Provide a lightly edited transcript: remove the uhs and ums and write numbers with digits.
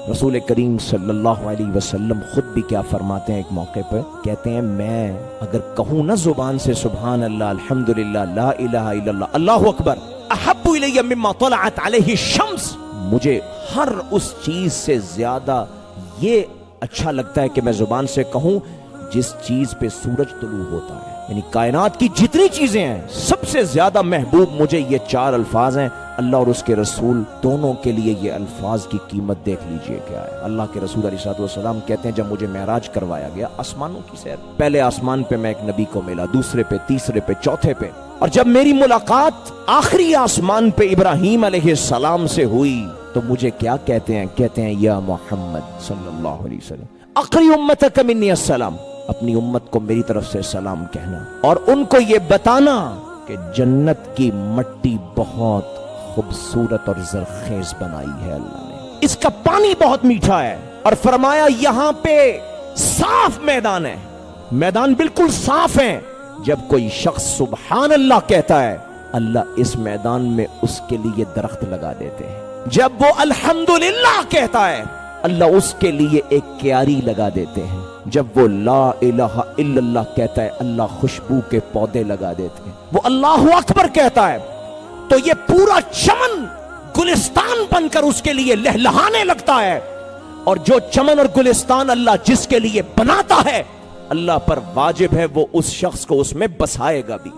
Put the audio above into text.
رسول کریم صلی اللہ علیہ وسلم خود بھی کیا فرماتے ہیں ایک موقع پر، کہتے ہیں میں اگر کہوں نا زبان سے سبحان اللہ الحمدللہ لا الہ الا اللہ اللہ اکبر احب الی مما طلعت علیہ الشمس، مجھے ہر اس چیز سے زیادہ یہ اچھا لگتا ہے کہ میں زبان سے کہوں جس چیز پہ سورج طلوع ہوتا ہے، یعنی کائنات کی جتنی چیزیں ہیں سب سے زیادہ محبوب مجھے یہ چار الفاظ ہیں۔ اللہ اور اس کے رسول دونوں کے لیے یہ الفاظ کی قیمت دیکھ لیجئے کیا ہے۔ اللہ کے رسول علیہ السلام کہتے ہیں جب مجھے معراج کروایا گیا آسمانوں کی سیر، پہلے آسمان پہ میں ایک نبی کو ملا، دوسرے پہ، تیسرے پہ، چوتھے پہ، اور جب میری ملاقات آخری آسمان پہ ابراہیم علیہ السلام سے ہوئی تو مجھے کیا کہتے ہیں؟ کہتے ہیں یا محمد صلی اللہ علیہ وسلم اقری امتک منی السلام، اپنی امت کو میری طرف سے سلام کہنا اور ان کو یہ بتانا کہ جنت کی مٹی بہت خوبصورت اور زرخیز بنائی ہے اللہ نے، اس کا پانی بہت میٹھا ہے، اور فرمایا یہاں پہ صاف میدان ہے، میدان بالکل صاف ہے، جب کوئی شخص سبحان اللہ کہتا ہے اللہ اس میدان میں اس کے لیے درخت لگا دیتے ہیں، جب وہ الحمدللہ کہتا ہے اللہ اس کے لیے ایک کیاری لگا دیتے ہیں، جب وہ لا الہ الا اللہ کہتا ہے اللہ خوشبو کے پودے لگا دیتے ہیں، وہ اللہ اکبر کہتا ہے تو یہ پورا چمن گلستان بن کر اس کے لیے لہلہانے لگتا ہے، اور جو چمن اور گلستان اللہ جس کے لیے بناتا ہے اللہ پر واجب ہے وہ اس شخص کو اس میں بسائے گا بھی۔